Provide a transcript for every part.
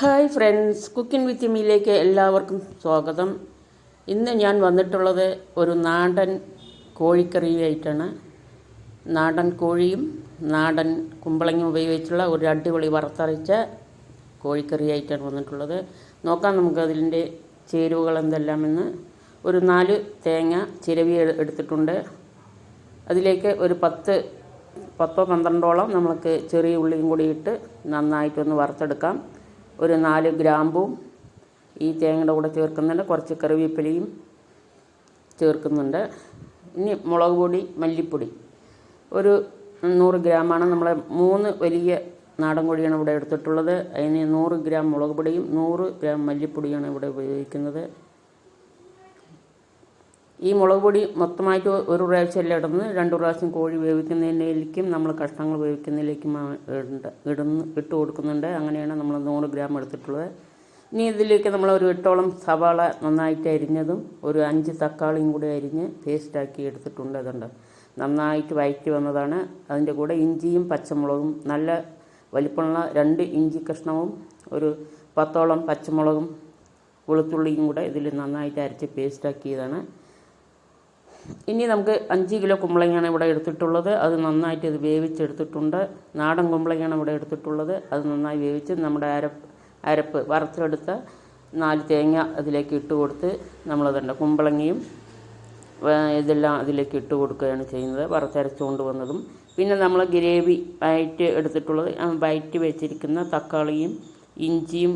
Hi friends, cooking വിത്ത് മീയിലേക്ക് എല്ലാവർക്കും സ്വാഗതം. ഇന്ന് ഞാൻ വന്നിട്ടുള്ളത് ഒരു നാടൻ കോഴിക്കറിയായിട്ടാണ്. നാടൻ കോഴിയും നാടൻ കുമ്പളങ്ങയും ഉപയോഗിച്ചുള്ള ഒരു അടിപൊളി വറുത്തരച്ച കോഴിക്കറിയായിട്ടാണ് വന്നിട്ടുള്ളത്. നോക്കാം നമുക്ക് അതിൻ്റെ ചേരുവകൾ എന്തെല്ലാമെന്ന്. ഒരു 4 തേങ്ങ ചിരവി എടുത്തിട്ടുണ്ട്. അതിലേക്ക് ഒരു 10-12ഓളം നമുക്ക് ചെറിയ ഉള്ളിയും കൂടി ഇട്ട് നന്നായിട്ടൊന്ന് വറുത്തെടുക്കാം. ഒരു 4 ഗ്രാമ്പും ഈ തേങ്ങയുടെ കൂടെ ചേർക്കുന്നുണ്ട്. കുറച്ച് കറിവേപ്പിലയും ചേർക്കുന്നുണ്ട്. ഇനി മുളക് പൊടി, മല്ലിപ്പൊടി ഒരു 100 ഗ്രാമാണ്. നമ്മൾ 3 വലിയ നാടൻ കോഴിയാണ് ഇവിടെ എടുത്തിട്ടുള്ളത്. അതിന് 100 ഗ്രാം മുളക് പൊടിയും 100 ഗ്രാം മല്ലിപ്പൊടിയാണ് ഇവിടെ ഉപയോഗിക്കുന്നത്. ഈ മുളക് പൊടി മൊത്തമായിട്ട് ഒരു പ്രാവശ്യമല്ല ഇടുന്നത്, 2 പ്രാവശ്യം കോഴി വേവിക്കുന്നതിലേക്കും നമ്മൾ കഷ്ണങ്ങൾ വേവിക്കുന്നതിലേക്കും ഇട്ട് കൊടുക്കുന്നുണ്ട്. അങ്ങനെയാണ് നമ്മൾ 100 ഗ്രാം എടുത്തിട്ടുള്ളത്. ഇനി ഇതിലേക്ക് നമ്മൾ ഒരു 8ഓളം സവാള നന്നായിട്ട് അരിഞ്ഞതും ഒരു 5 തക്കാളിയും കൂടി അരിഞ്ഞ് പേസ്റ്റാക്കി എടുത്തിട്ടുണ്ട്. അതുണ്ട് നന്നായിട്ട് വഴറ്റി വന്നതാണ്. അതിൻ്റെ കൂടെ ഇഞ്ചിയും പച്ചമുളകും, നല്ല വലിപ്പമുള്ള 2 ഇഞ്ചി കഷ്ണവും ഒരു 10ഓളം പച്ചമുളകും വെളുത്തുള്ളിയും കൂടെ ഇതിൽ നന്നായിട്ട് അരച്ച് പേസ്റ്റാക്കിയതാണ്. ഇനി നമുക്ക് 5 കിലോ കുമ്പളങ്ങയാണ് ഇവിടെ എടുത്തിട്ടുള്ളത്. അത് നന്നായിട്ട് ഇത് വേവിച്ചെടുത്തിട്ടുണ്ട്. നാടൻ കുമ്പളങ്ങയാണ് ഇവിടെ എടുത്തിട്ടുള്ളത്. അത് നന്നായി വേവിച്ച് നമ്മുടെ അരപ്പ് വറുത്തെടുത്ത 4 തേങ്ങ അതിലേക്ക് ഇട്ട് കൊടുത്ത് നമ്മളതുണ്ട് കുമ്പളങ്ങയും ഇതെല്ലാം അതിലേക്ക് ഇട്ട് കൊടുക്കുകയാണ് ചെയ്യുന്നത്, വറുത്തരച്ച് കൊണ്ടുവന്നതും. പിന്നെ നമ്മൾ ഗ്രേവി വഴറ്റി എടുത്തിട്ടുള്ളത്, വഴറ്റി വെച്ചിരിക്കുന്ന തക്കാളിയും ഇഞ്ചിയും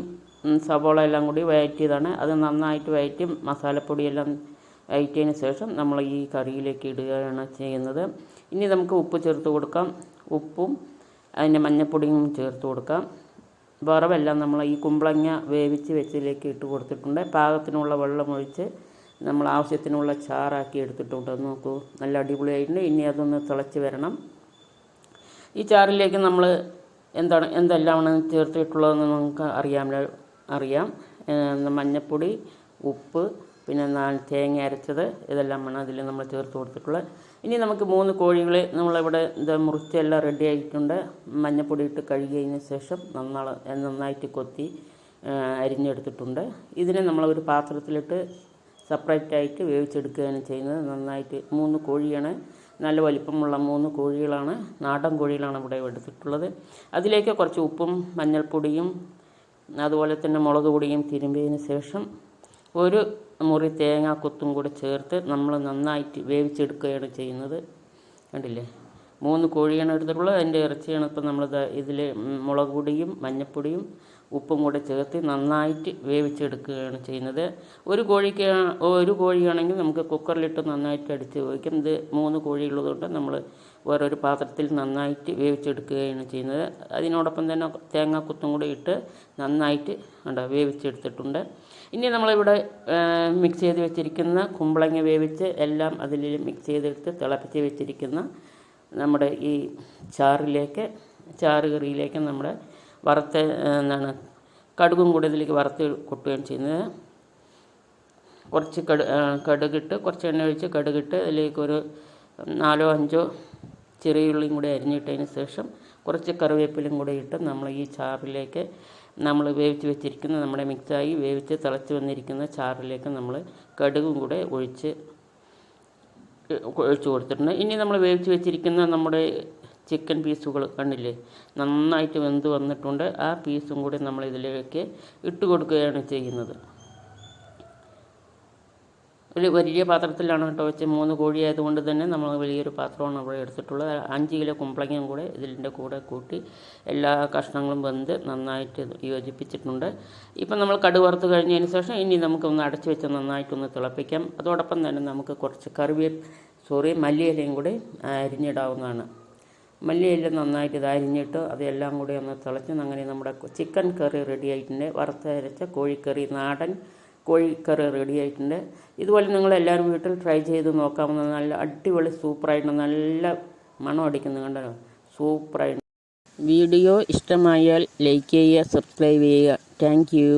സവോള എല്ലാം കൂടി വഴറ്റിയതാണ്. അത് നന്നായിട്ട് വഴറ്റി മസാലപ്പൊടിയെല്ലാം വഴറ്റിയതിന് ശേഷം നമ്മൾ ഈ കറിയിലേക്ക് ഇടുകയാണ് ചെയ്യുന്നത്. ഇനി നമുക്ക് ഉപ്പ് ചേർത്ത് കൊടുക്കാം. ഉപ്പും അതിൻ്റെ മഞ്ഞൾപ്പൊടിയും ചേർത്ത് കൊടുക്കാം. വറവെല്ലാം നമ്മൾ ഈ കുമ്പളങ്ങ വേവിച്ച് വെച്ചതിലേക്ക് ഇട്ട് കൊടുത്തിട്ടുണ്ട്. പാകത്തിനുള്ള വെള്ളം ഒഴിച്ച് നമ്മൾ ആവശ്യത്തിനുള്ള ചാറാക്കി എടുത്തിട്ടുണ്ട്. നോക്കൂ, നല്ല അടിപൊളിയായിട്ടുണ്ട്. ഇനി അതൊന്ന് തിളച്ച് വരണം. ഈ ചാറിലേക്ക് നമ്മൾ എന്തെല്ലാമാണ് ചേർത്തിട്ടുള്ളതെന്ന് നമുക്ക് അറിയാം. മഞ്ഞൾപ്പൊടി, ഉപ്പ്, പിന്നെ തേങ്ങ അരച്ചത്, ഇതെല്ലാമാണ് അതിൽ നമ്മൾ ചേർത്ത് കൊടുത്തിട്ടുള്ളത്. ഇനി നമുക്ക് 3 കോഴികളെ നമ്മളിവിടെ മുറിച്ചെല്ലാം റെഡി ആയിട്ടുണ്ട്. മഞ്ഞൾപ്പൊടി ഇട്ട് കഴുകിയതിന് ശേഷം നന്നായിട്ട് കൊത്തി അരിഞ്ഞെടുത്തിട്ടുണ്ട്. ഇതിനെ നമ്മളൊരു പാത്രത്തിലിട്ട് സെപ്പറേറ്റായിട്ട് വേവിച്ചെടുക്കുകയാണ് ചെയ്യുന്നത്. നന്നായിട്ട് 3 കോഴിയാണ്, നല്ല വലിപ്പമുള്ള 3 കോഴികളാണ്, നാടൻ കോഴികളാണ് ഇവിടെ എടുത്തിട്ടുള്ളത്. അതിലേക്ക് കുറച്ച് ഉപ്പും മഞ്ഞൾപ്പൊടിയും അതുപോലെ തന്നെ മുളക് പൊടിയും തിരുമ്പിയതിന് ശേഷം ഒരു മുറി തേങ്ങ കൊത്തും കൂടി ചേർത്ത് നമ്മൾ നന്നായിട്ട് വേവിച്ചെടുക്കുകയാണ് ചെയ്യുന്നത്. കണ്ടില്ലേ, 3 കോഴിയാണ് എടുത്തിട്ടുള്ളത്. അതിൻ്റെ ഇറച്ചിയാണ് ഇപ്പം നമ്മൾ ഇതിൽ മുളക് പൊടിയും മഞ്ഞൾപ്പൊടിയും ഉപ്പും കൂടെ ചേർത്ത് നന്നായിട്ട് വേവിച്ചെടുക്കുകയാണ് ചെയ്യുന്നത്. ഒരു കോഴിയാണെങ്കിൽ നമുക്ക് കുക്കറിലിട്ട് നന്നായിട്ട് അടിച്ച് വേവിക്കാം. ഇത് 3 കോഴിയുള്ളതുകൊണ്ട് നമ്മൾ വേറൊരു പാത്രത്തിൽ നന്നായിട്ട് വേവിച്ചെടുക്കുകയാണ് ചെയ്യുന്നത്. അതിനോടൊപ്പം തന്നെ തേങ്ങാക്കൊത്തും കൂടി ഇട്ട് നന്നായിട്ട് വേവിച്ചെടുത്തിട്ടുണ്ട്. ഇനി നമ്മളിവിടെ മിക്സ് ചെയ്ത് വെച്ചിരിക്കുന്ന കുമ്പളങ്ങ വേവിച്ച് എല്ലാം അതിൽ മിക്സ് ചെയ്തെടുത്ത് തിളപ്പിച്ച് വെച്ചിരിക്കുന്ന നമ്മുടെ ഈ ചാറ് കറിയിലേക്ക് നമ്മുടെ കടുകും കൂടി ഇതിലേക്ക് വറുത്ത് കൊട്ടുകയാണ് ചെയ്യുന്നത്. കുറച്ച് കടുകിട്ട് കുറച്ച് എണ്ണ ഒഴിച്ച് കടുകിട്ട് അതിലേക്ക് ഒരു 4-5 ചെറിയ ഉള്ളിയും കൂടി അരിഞ്ഞിട്ടതിന് ശേഷം കുറച്ച് കറിവേപ്പിലയും കൂടി ഇട്ട് നമ്മൾ ഈ ചാറിലേക്ക് നമ്മൾ വേവിച്ച് വെച്ചിരിക്കുന്ന നമ്മുടെ മിക്സായി വേവിച്ച് തിളച്ച് വന്നിരിക്കുന്ന ചാറിലേക്ക് നമ്മൾ കടുകും കൂടെ ഒഴിച്ച് കൊടുത്തിട്ടുണ്ട്. ഇനി നമ്മൾ വേവിച്ച് വെച്ചിരിക്കുന്ന നമ്മുടെ ചിക്കൻ പീസുകൾ കണ്ടില്ലേ, നന്നായിട്ട് വെന്ത് വന്നിട്ടുണ്ട്. ആ പീസും കൂടി നമ്മൾ ഇതിലേക്ക് ഇട്ട് കൊടുക്കുകയാണ് ചെയ്യുന്നത്. ഒരു വലിയ പാത്രത്തിലാണ് കേട്ടോ വെച്ച്, 3 കോഴി ആയതുകൊണ്ട് തന്നെ നമ്മൾ വലിയൊരു പാത്രമാണ് ഇവിടെ എടുത്തിട്ടുള്ളത്. 5 കിലോ കുമ്പളങ്ങയും കൂടെ ഇതിൻ്റെ കൂടെ കൂട്ടി എല്ലാ കഷ്ണങ്ങളും വെന്ത് നന്നായിട്ട് യോജിപ്പിച്ചിട്ടുണ്ട്. ഇപ്പം നമ്മൾ കടുക് വറുത്ത് കഴിഞ്ഞതിന് ശേഷം ഇനി നമുക്കൊന്ന് അടച്ചു വെച്ച് നന്നായിട്ടൊന്ന് തിളപ്പിക്കാം. അതോടൊപ്പം തന്നെ നമുക്ക് കുറച്ച് മല്ലിയിലയും കൂടി അരിഞ്ഞിടാവുന്നതാണ്. മല്ലിയില നന്നായിട്ട് ഇത് അരിഞ്ഞിട്ട് അതെല്ലാം കൂടി ഒന്ന് തിളച്ച് അങ്ങനെ നമ്മുടെ ചിക്കൻ കറി റെഡി ആയിട്ടുണ്ട്. വറുത്തരച്ച കോഴിക്കറി, നാടൻ കോഴിക്കറി റെഡി ആയിട്ടുണ്ട്. ഇതുപോലെ നിങ്ങളെല്ലാവരും വീട്ടിൽ ട്രൈ ചെയ്ത് നോക്കാവുന്ന നല്ല അടിപൊളി സൂപ്പറായിട്ട് നല്ല മണം അടിക്കുന്നു, കണ്ടല്ലോ, സൂപ്പറായിട്ട്. വീഡിയോ ഇഷ്ടമായാൽ ലൈക്ക് ചെയ്യുക, സബ്സ്ക്രൈബ് ചെയ്യുക. Thank you.